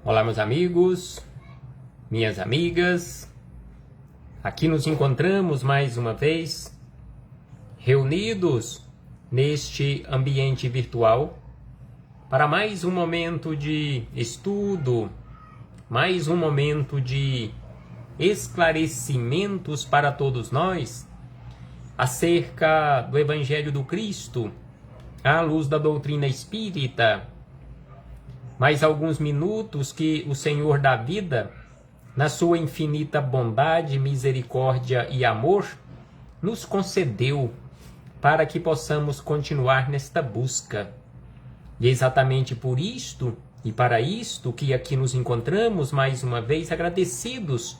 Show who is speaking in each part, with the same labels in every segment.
Speaker 1: Olá, meus amigos, minhas amigas. Aqui nos encontramos mais uma vez, reunidos neste ambiente virtual, para mais um momento de estudo, mais um momento de esclarecimentos para todos nós acerca do Evangelho do Cristo, à luz da doutrina espírita. Mais alguns minutos que o Senhor da vida, na sua infinita bondade, misericórdia e amor, nos concedeu para que possamos continuar nesta busca. E é exatamente por isto e para isto que aqui nos encontramos mais uma vez agradecidos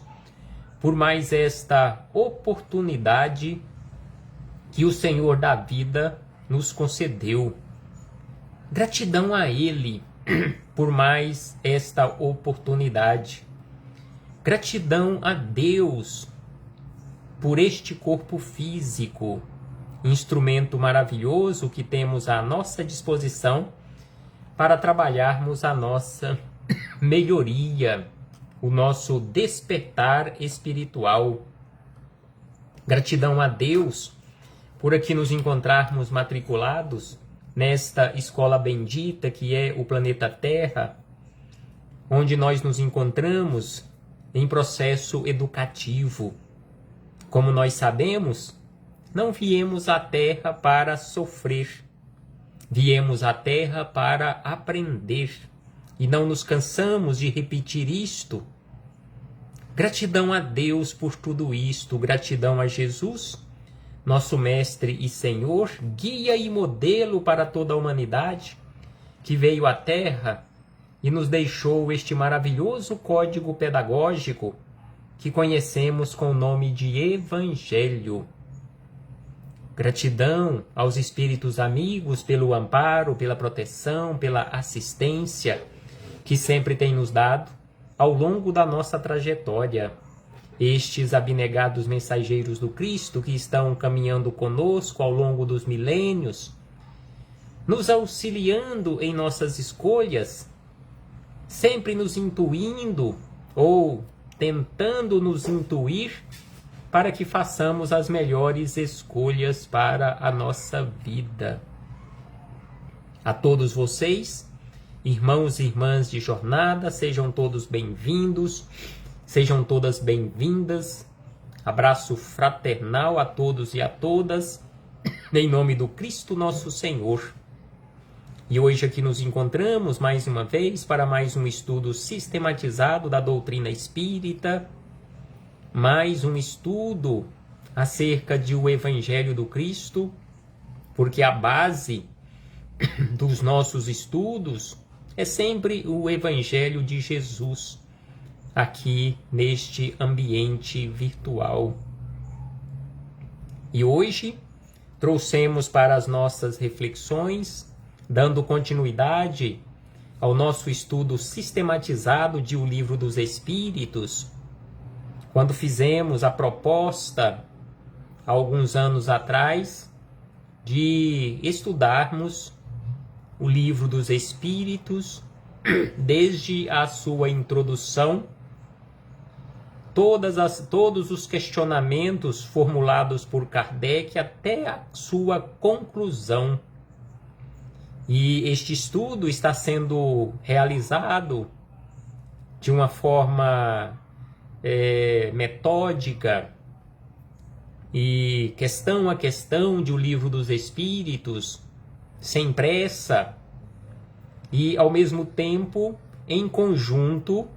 Speaker 1: por mais esta oportunidade que o Senhor da vida nos concedeu. Gratidão a Ele por mais esta oportunidade. Gratidão a Deus por este corpo físico, instrumento maravilhoso que temos à nossa disposição para trabalharmos a nossa melhoria, o nosso despertar espiritual. Gratidão a Deus por aqui nos encontrarmos matriculados nesta escola bendita que é o planeta Terra, onde nós nos encontramos em processo educativo. Como nós sabemos, não viemos à Terra para sofrer, viemos à Terra para aprender, e não nos cansamos de repetir isto. Gratidão a Deus por tudo isto, gratidão a Jesus, nosso Mestre e Senhor, guia e modelo para toda a humanidade, que veio à Terra e nos deixou este maravilhoso código pedagógico que conhecemos com o nome de Evangelho. Gratidão aos espíritos amigos pelo amparo, pela proteção, pela assistência que sempre tem nos dado ao longo da nossa trajetória. Estes abnegados mensageiros do Cristo que estão caminhando conosco ao longo dos milênios, nos auxiliando em nossas escolhas, sempre nos intuindo ou tentando nos intuir para que façamos as melhores escolhas para a nossa vida. A todos vocês, irmãos e irmãs de jornada, sejam todos bem-vindos, sejam todas bem-vindas. Abraço fraternal a todos e a todas, em nome do Cristo nosso Senhor. E hoje aqui nos encontramos mais uma vez para mais um estudo sistematizado da doutrina espírita, mais um estudo acerca do Evangelho do Cristo, porque a base dos nossos estudos é sempre o Evangelho de Jesus, aqui neste ambiente virtual. E hoje trouxemos para as nossas reflexões, dando continuidade ao nosso estudo sistematizado de O Livro dos Espíritos, quando fizemos a proposta, há alguns anos atrás, de estudarmos o Livro dos Espíritos, desde a sua introdução, todos os questionamentos formulados por Kardec até a sua conclusão. E este estudo está sendo realizado de uma forma metódica e questão a questão de O Livro dos Espíritos, sem pressa, e ao mesmo tempo em conjunto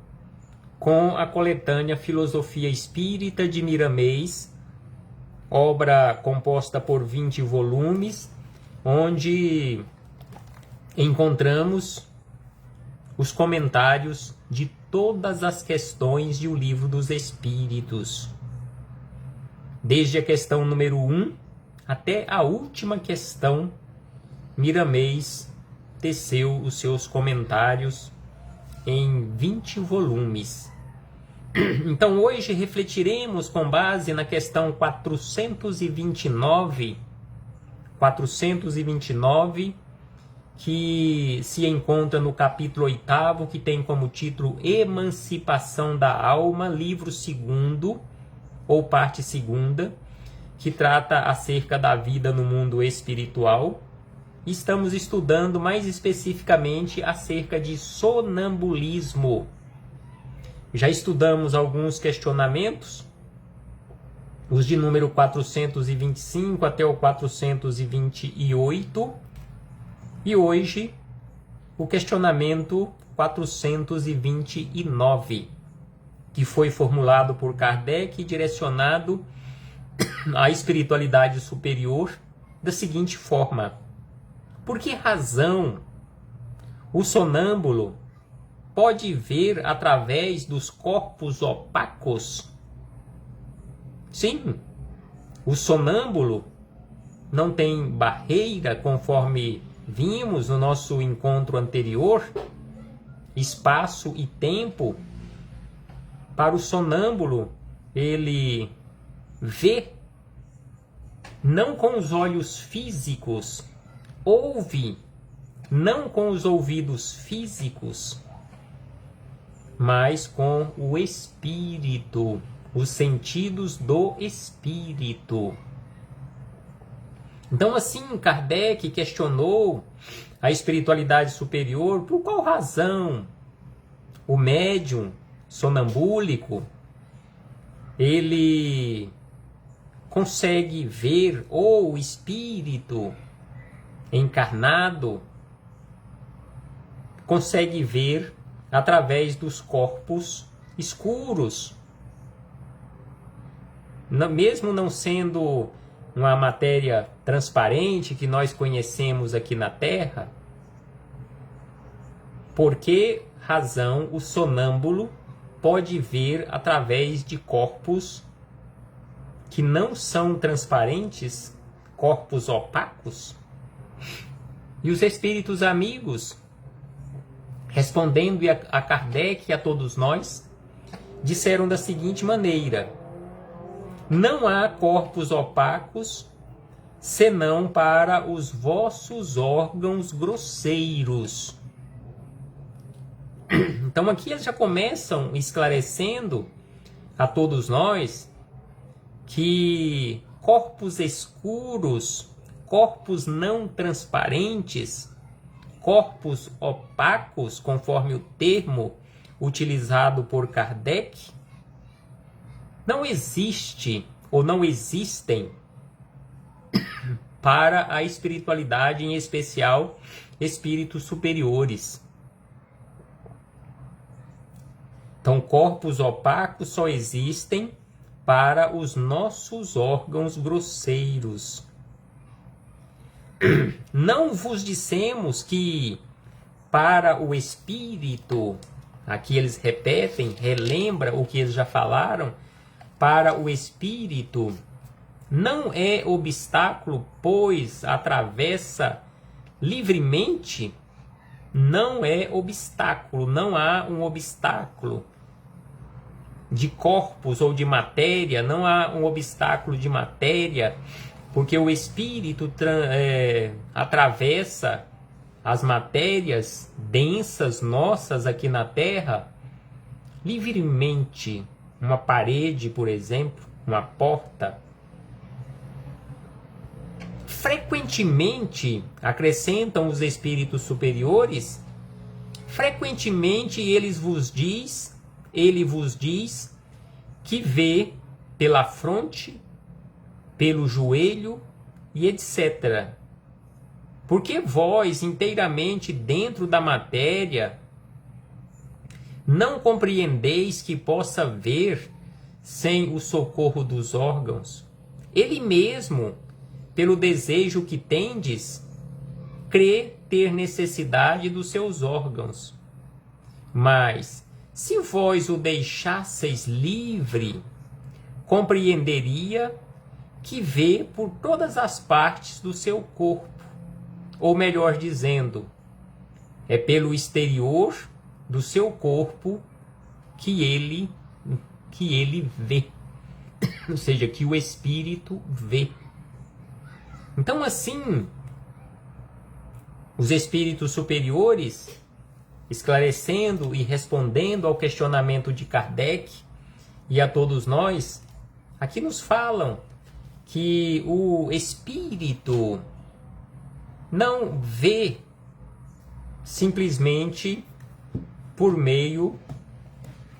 Speaker 1: com a coletânea Filosofia Espírita de Miramês, obra composta por 20 volumes, onde encontramos os comentários de todas as questões de O Livro dos Espíritos, desde a questão número 1 até a última questão. Miramês teceu os seus comentários em 20 volumes. Então hoje refletiremos com base na questão 429, que se encontra no capítulo 8º, que tem como título Emancipação da Alma, livro 2º, ou parte 2ª, que trata acerca da vida no mundo espiritual. Estamos estudando mais especificamente acerca de sonambulismo. Já estudamos alguns questionamentos, os de número 425 até o 428, e hoje o questionamento 429, que foi formulado por Kardec e direcionado à espiritualidade superior da seguinte forma: por que razão o sonâmbulo pode ver através dos corpos opacos? Sim, o sonâmbulo não tem barreira, conforme vimos no nosso encontro anterior, espaço e tempo. Para o sonâmbulo, ele vê não com os olhos físicos, ouve não com os ouvidos físicos, mas com o espírito, os sentidos do espírito. Então, assim, Kardec questionou a espiritualidade superior: por qual razão o médium sonambúlico ele consegue ver, ou o espírito encarnado consegue ver através dos corpos escuros, mesmo não sendo uma matéria transparente que nós conhecemos aqui na Terra. Por que razão o sonâmbulo pode ver através de corpos que não são transparentes, corpos opacos? E os espíritos amigos, respondendo a Kardec e a todos nós, disseram da seguinte maneira: não há corpos opacos senão para os vossos órgãos grosseiros. Então aqui eles já começam esclarecendo a todos nós que corpos escuros, corpos não transparentes, corpos opacos, conforme o termo utilizado por Kardec, não existe ou não existem para a espiritualidade, em especial espíritos superiores. Então, corpos opacos só existem para os nossos órgãos grosseiros. Não vos dissemos que para o espírito, aqui eles repetem, relembra o que eles já falaram, para o espírito não é obstáculo, pois atravessa livremente. Não é obstáculo, não há um obstáculo de corpos ou de matéria, não há um obstáculo de matéria, porque o espírito atravessa as matérias densas nossas aqui na Terra livremente. Uma parede, por exemplo, uma porta. Frequentemente, acrescentam os espíritos superiores, frequentemente ele vos diz que vê pela fronte, pelo joelho e etc. Porque vós, inteiramente dentro da matéria, não compreendeis que possa ver sem o socorro dos órgãos. Ele mesmo, pelo desejo que tendes, crê ter necessidade dos seus órgãos. Mas, se vós o deixasseis livre, compreenderia que vê por todas as partes do seu corpo. Ou melhor dizendo, é pelo exterior do seu corpo que ele vê. Ou seja, que o espírito vê. Então, assim, Os espíritos superiores, esclarecendo e respondendo ao questionamento de Kardec e a todos nós, aqui nos falam que o espírito não vê simplesmente por meio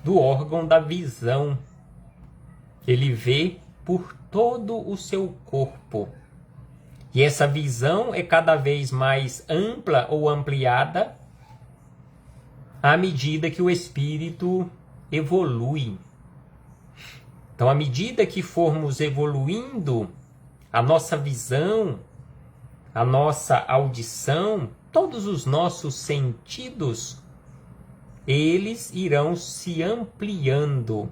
Speaker 1: do órgão da visão. Ele vê por todo o seu corpo. E essa visão é cada vez mais ampla ou ampliada à medida que o espírito evolui. Então, à medida que formos evoluindo, a nossa visão, a nossa audição, todos os nossos sentidos, eles irão se ampliando.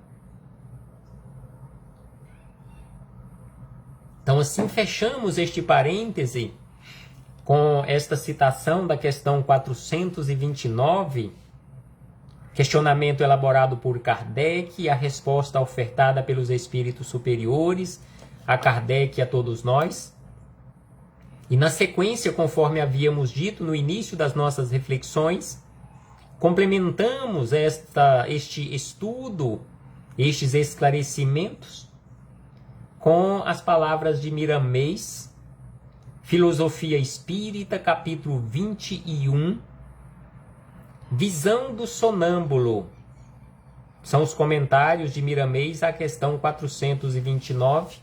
Speaker 1: Então, assim, fechamos este parêntese com esta citação da questão 429, questionamento elaborado por Kardec e a resposta ofertada pelos espíritos superiores a Kardec e a todos nós. E na sequência, conforme havíamos dito no início das nossas reflexões, complementamos este estudo, estes esclarecimentos, com as palavras de Miramês, Filosofia Espírita, capítulo 21, Visão do Sonâmbulo. São os comentários de Miramês à questão 429,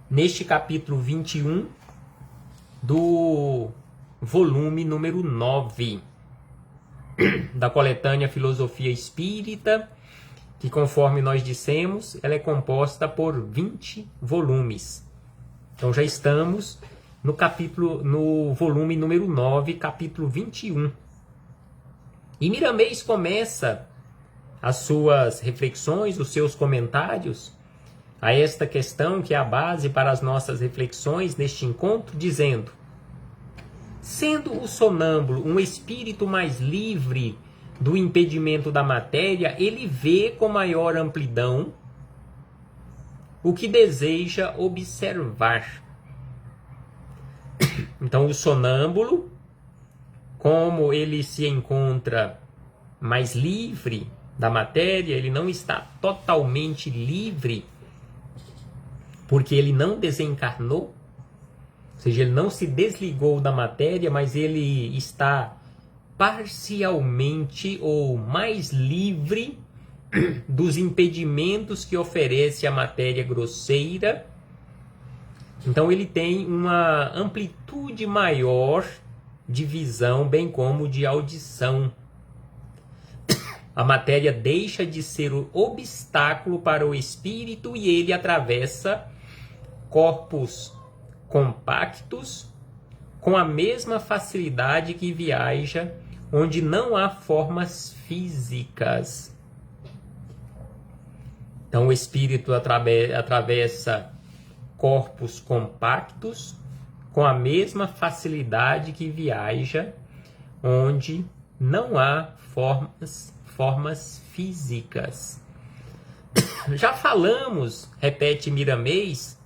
Speaker 1: neste capítulo 21 do volume número 9 da coletânea Filosofia Espírita, que, conforme nós dissemos, ela é composta por 20 volumes. Então já estamos no volume número 9, capítulo 21. E Miramês começa as suas reflexões, os seus comentários a esta questão, que é a base para as nossas reflexões neste encontro, dizendo: sendo o sonâmbulo um espírito mais livre do impedimento da matéria, ele vê com maior amplidão o que deseja observar. Então, o sonâmbulo, como ele se encontra mais livre da matéria, ele não está totalmente livre, porque ele não desencarnou, ou seja, ele não se desligou da matéria, mas ele está parcialmente ou mais livre dos impedimentos que oferece a matéria grosseira. Então ele tem uma amplitude maior de visão, bem como de audição. A matéria deixa de ser o obstáculo para o espírito e ele atravessa corpos compactos com a mesma facilidade que viaja onde não há formas físicas. Então o espírito atravessa corpos compactos com a mesma facilidade que viaja onde não há formas físicas. Já falamos, repete Miramês,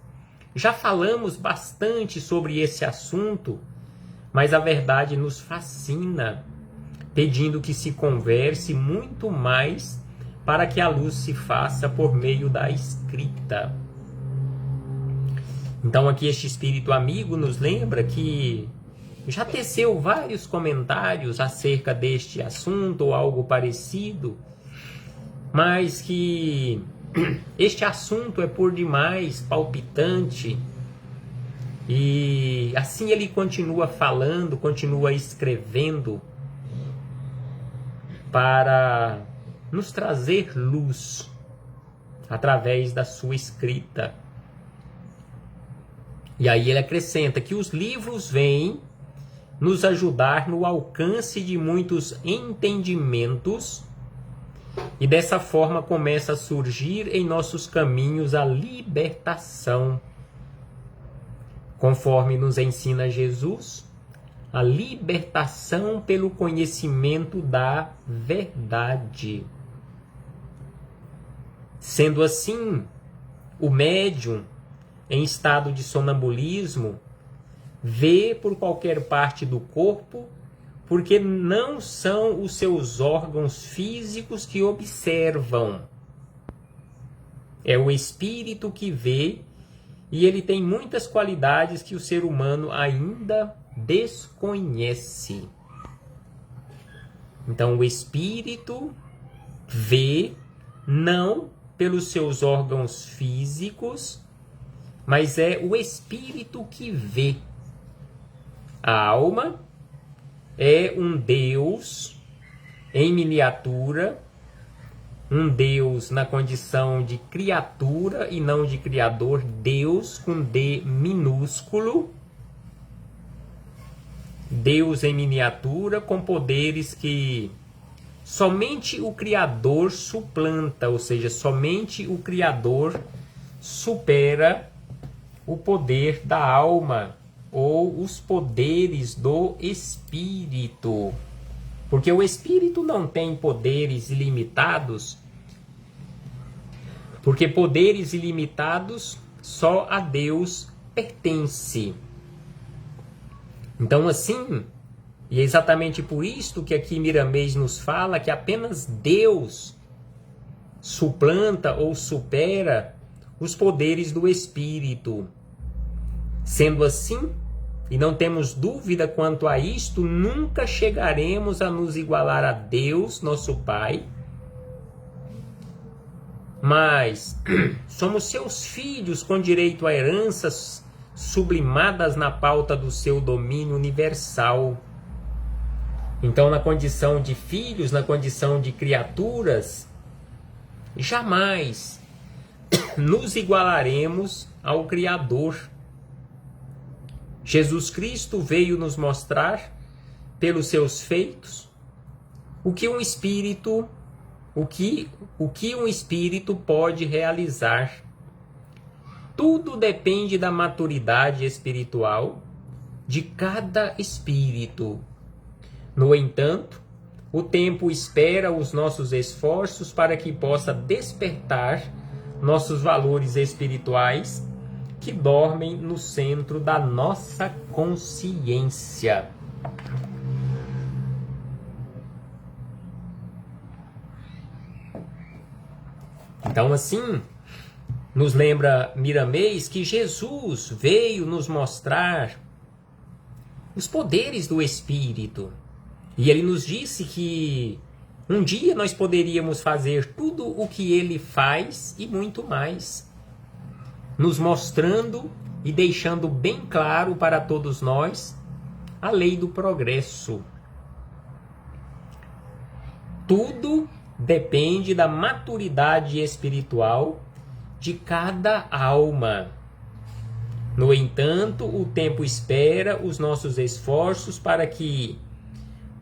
Speaker 1: já falamos bastante sobre esse assunto, mas a verdade nos fascina, pedindo que se converse muito mais para que a luz se faça por meio da escrita. Então aqui este espírito amigo nos lembra que já teceu vários comentários acerca deste assunto ou algo parecido, mas que este assunto é por demais palpitante, e assim ele continua falando, continua escrevendo para nos trazer luz através da sua escrita. E aí ele acrescenta que os livros vêm nos ajudar no alcance de muitos entendimentos, e dessa forma começa a surgir em nossos caminhos a libertação. Conforme nos ensina Jesus, a libertação pelo conhecimento da verdade. Sendo assim, o médium, em estado de sonambulismo, vê por qualquer parte do corpo, porque não são os seus órgãos físicos que observam. É o espírito que vê, e ele tem muitas qualidades que o ser humano ainda desconhece. Então, o espírito vê não pelos seus órgãos físicos, mas é o espírito que vê. A alma é um Deus em miniatura, um Deus na condição de criatura e não de criador, Deus com D minúsculo, Deus em miniatura com poderes que somente o Criador suplanta, ou seja, somente o Criador supera o poder da alma ou os poderes do espírito. Porque o espírito não tem poderes ilimitados, porque poderes ilimitados só a Deus pertence. Então, assim, e é exatamente por isto que aqui Miramês nos fala que apenas Deus suplanta ou supera os poderes do espírito. Sendo assim, e não temos dúvida quanto a isto, nunca chegaremos a nos igualar a Deus, nosso Pai, mas somos seus filhos com direito a heranças sublimadas na pauta do seu domínio universal. Então, na condição de filhos, na condição de criaturas, jamais nos igualaremos ao Criador. Jesus Cristo veio nos mostrar, pelos seus feitos, o que um espírito pode realizar. Tudo depende da maturidade espiritual de cada espírito. No entanto, o tempo espera os nossos esforços para que possa despertar nossos valores espirituais que dormem no centro da nossa consciência. Então, assim, nos lembra Miramês que Jesus veio nos mostrar os poderes do Espírito. E ele nos disse que um dia nós poderíamos fazer tudo o que ele faz e muito mais, nos mostrando e deixando bem claro para todos nós a lei do progresso. Tudo depende da maturidade espiritual de cada alma. No entanto, o tempo espera os nossos esforços para que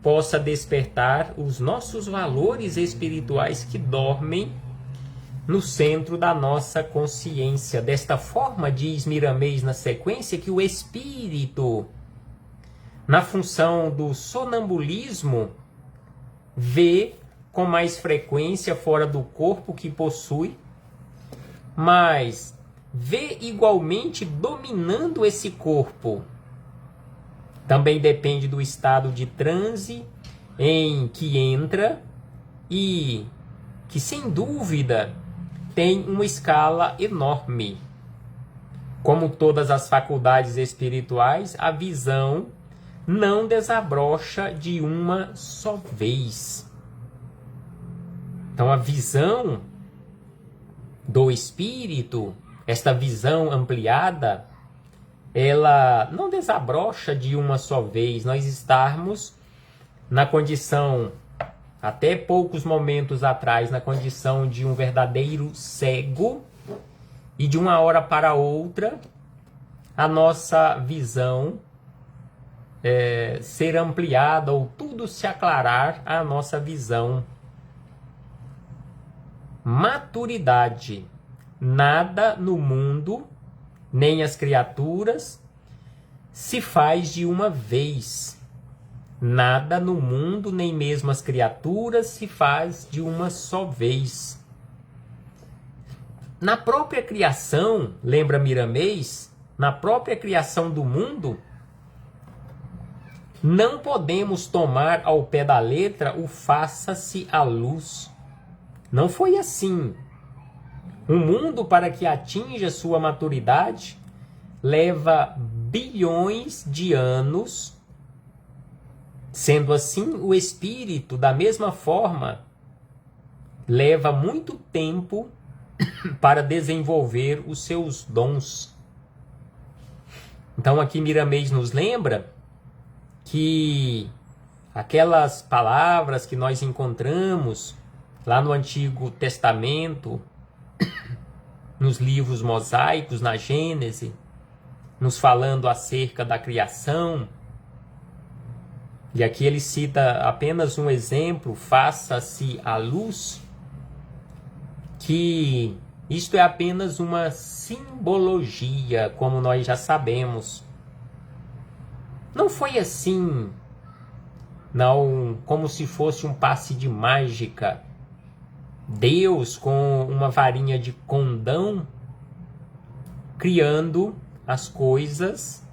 Speaker 1: possa despertar os nossos valores espirituais que dormem no centro da nossa consciência. Desta forma, diz Miramês na sequência, que o espírito, na função do sonambulismo, vê com mais frequência fora do corpo que possui, mas vê igualmente dominando esse corpo. Também depende do estado de transe em que entra e que, sem dúvida, tem uma escala enorme. Como todas as faculdades espirituais, a visão não desabrocha de uma só vez. Então, a visão do espírito, esta visão ampliada, ela não desabrocha de uma só vez. Nós estarmos na condição, até poucos momentos atrás, na condição de um verdadeiro cego, e de uma hora para outra, a nossa visão ser ampliada, ou tudo se aclarar à nossa visão. Maturidade. Nada no mundo, nem as criaturas, se faz de uma vez. Nada no mundo, nem mesmo as criaturas, se faz de uma só vez. Na própria criação, lembra Miramês, na própria criação do mundo, Não podemos tomar ao pé da letra o faça-se a luz. Não foi assim. O mundo, para que atinja sua maturidade, leva bilhões de anos. Sendo assim, o espírito, da mesma forma, leva muito tempo para desenvolver os seus dons. Então aqui Miramês nos lembra que aquelas palavras que nós encontramos lá no Antigo Testamento, nos livros mosaicos, na Gênese, nos falando acerca da criação, e aqui ele cita apenas um exemplo, faça-se a luz, que isto é apenas uma simbologia, como nós já sabemos. Não foi assim, não como se fosse um passe de mágica. Deus, com uma varinha de condão, criando as coisas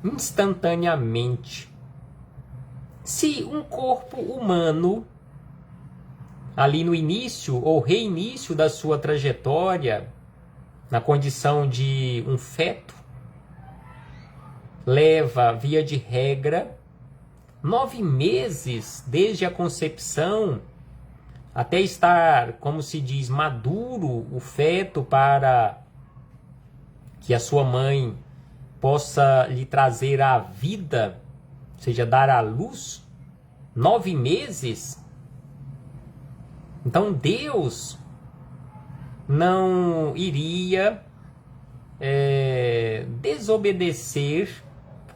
Speaker 1: instantaneamente. Se um corpo humano, ali no início ou reinício da sua trajetória, na condição de um feto, leva, via de regra, 9 meses desde a concepção até estar, como se diz, maduro o feto para que a sua mãe possa lhe trazer a vida, ou seja, dar à luz, 9 meses. Então Deus não iria desobedecer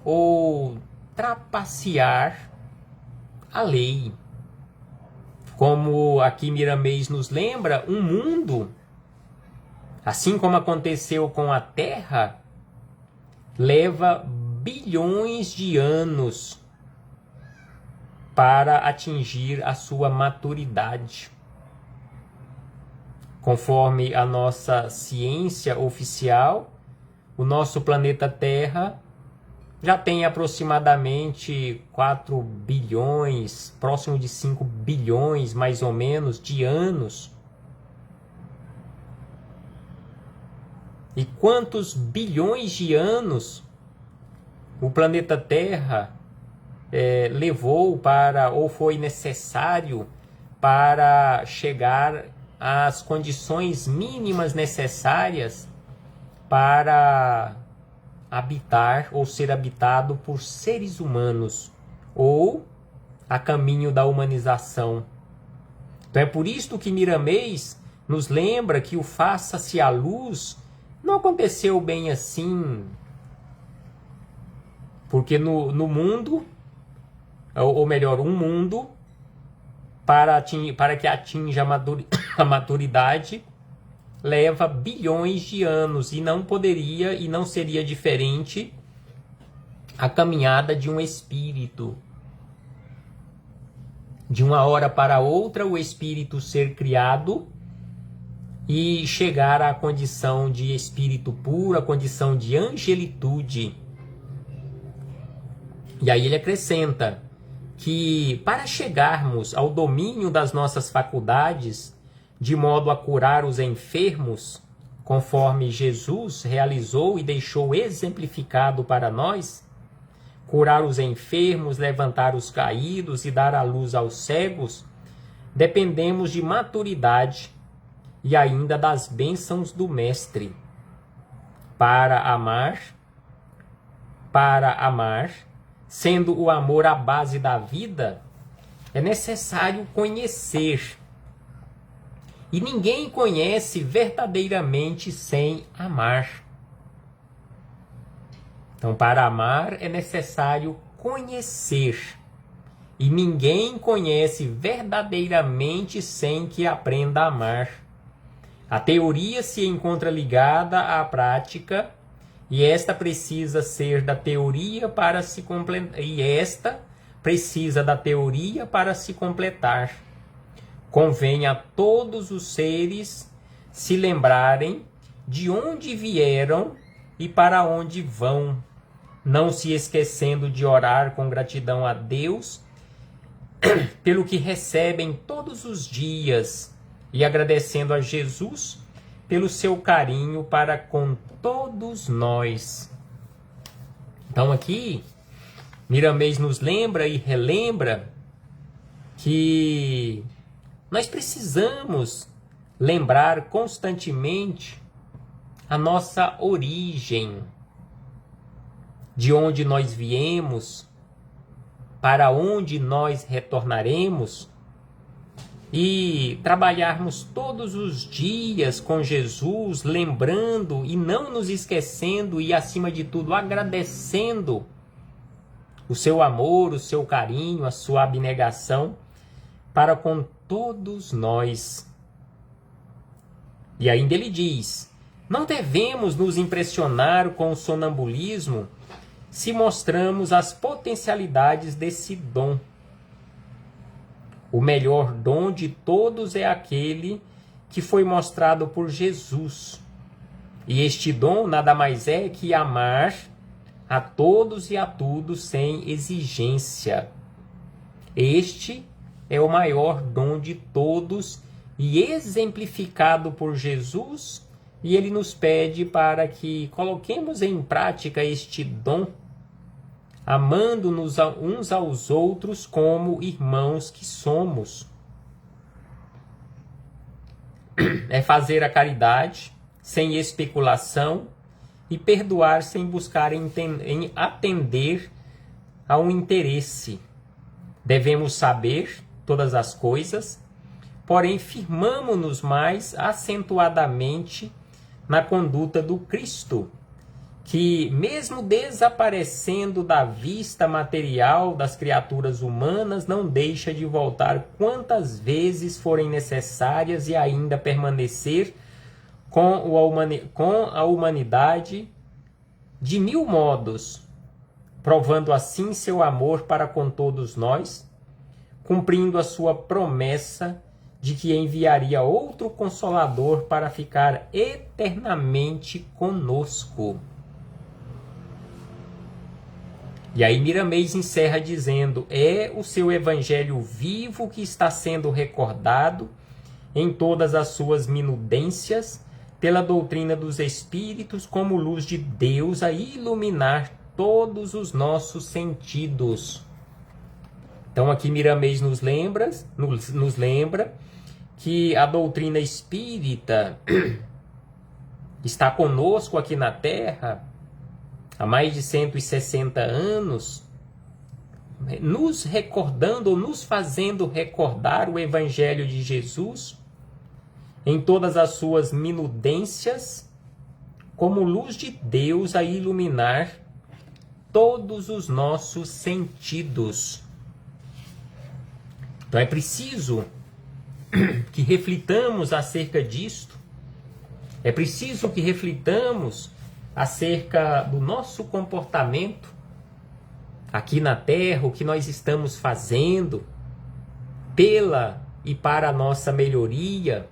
Speaker 1: ou trapacear a lei. Como aqui Miramês nos lembra, um mundo, assim como aconteceu com a Terra, leva bilhões de anos para atingir a sua maturidade. Conforme a nossa ciência oficial, o nosso planeta Terra já tem aproximadamente 4 bilhões, próximo de 5 bilhões mais ou menos de anos. E quantos bilhões de anos o planeta Terra levou para, ou foi necessário para chegar às condições mínimas necessárias para habitar ou ser habitado por seres humanos, ou a caminho da humanização. Então é por isto que Miramês nos lembra que o faça-se a luz não aconteceu bem assim, porque no mundo, ou melhor, um mundo, para que atinja a maturidade, leva bilhões de anos, e não poderia e não seria diferente a caminhada de um espírito. De uma hora para outra, o espírito ser criado e chegar à condição de espírito puro, à condição de angelitude. E aí ele acrescenta que para chegarmos ao domínio das nossas faculdades, de modo a curar os enfermos, conforme Jesus realizou e deixou exemplificado para nós, curar os enfermos, levantar os caídos e dar a luz aos cegos, dependemos de maturidade e ainda das bênçãos do Mestre. Para amar, sendo o amor a base da vida, é necessário conhecer. E ninguém conhece verdadeiramente sem amar. Então, para amar é necessário conhecer. E ninguém conhece verdadeiramente sem que aprenda a amar. A teoria se encontra ligada à prática, e esta precisa ser da teoria para se completar. Convém a todos os seres se lembrarem de onde vieram e para onde vão. não se esquecendo de orar com gratidão a Deus pelo que recebem todos os dias e agradecendo a Jesus pelo seu carinho para com todos nós. Então aqui, Miramês nos lembra e relembra que nós precisamos lembrar constantemente a nossa origem, de onde nós viemos, para onde nós retornaremos, e trabalharmos todos os dias com Jesus, lembrando e não nos esquecendo e, acima de tudo, agradecendo o seu amor, o seu carinho, a sua abnegação para com todos nós. E ainda ele diz: não devemos nos impressionar com o sonambulismo se mostramos as potencialidades desse dom. O melhor dom de todos é aquele que foi mostrado por Jesus. E este dom nada mais é que amar a todos e a tudo sem exigência. Este é o maior dom de todos e exemplificado por Jesus, e ele nos pede para que coloquemos em prática este dom, amando-nos uns aos outros como irmãos que somos. É fazer a caridade sem especulação e perdoar sem buscar em atender a um interesse. Devemos saber todas as coisas, porém firmamo-nos mais acentuadamente na conduta do Cristo, que, mesmo desaparecendo da vista material das criaturas humanas, não deixa de voltar quantas vezes forem necessárias e ainda permanecer com a humanidade de mil modos, provando assim seu amor para com todos nós, cumprindo a sua promessa de que enviaria outro Consolador para ficar eternamente conosco. E aí Miramês encerra dizendo: é o seu evangelho vivo que está sendo recordado em todas as suas minudências pela doutrina dos Espíritos como luz de Deus a iluminar todos os nossos sentidos. Então aqui Miramês nos lembra que a doutrina espírita está conosco aqui na Terra há mais de 160 anos, nos recordando ou nos fazendo recordar o Evangelho de Jesus em todas as suas minudências, como luz de Deus a iluminar todos os nossos sentidos. Então é preciso que reflitamos acerca disto, é preciso que reflitamos acerca do nosso comportamento aqui na Terra, o que nós estamos fazendo pela e para a nossa melhoria,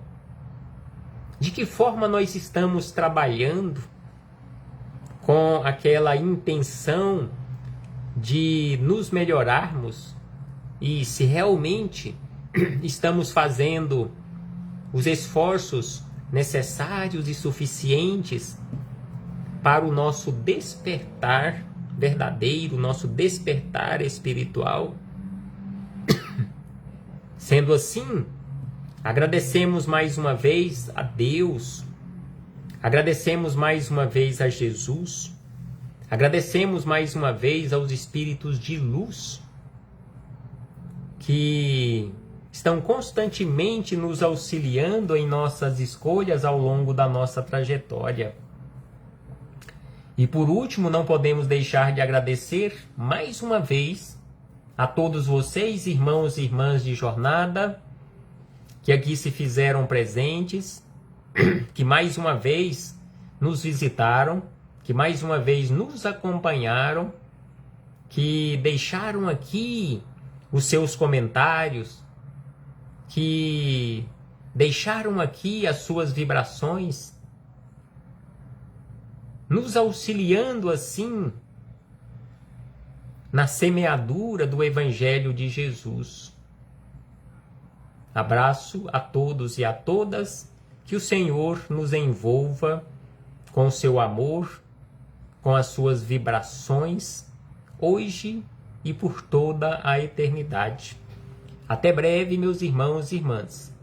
Speaker 1: de que forma nós estamos trabalhando com aquela intenção de nos melhorarmos e se realmente estamos fazendo os esforços necessários e suficientes para o nosso despertar verdadeiro, nosso despertar espiritual. Sendo assim, agradecemos mais uma vez a Deus, agradecemos mais uma vez a Jesus, agradecemos mais uma vez aos espíritos de luz que estão constantemente nos auxiliando em nossas escolhas ao longo da nossa trajetória. E por último, não podemos deixar de agradecer mais uma vez a todos vocês, irmãos e irmãs de jornada, que aqui se fizeram presentes, que mais uma vez nos visitaram, que mais uma vez nos acompanharam, que deixaram aqui os seus comentários, que deixaram aqui as suas vibrações, nos auxiliando assim na semeadura do Evangelho de Jesus. Abraço a todos e a todas, que o Senhor nos envolva com o seu amor, com as suas vibrações, hoje e por toda a eternidade. Até breve, meus irmãos e irmãs.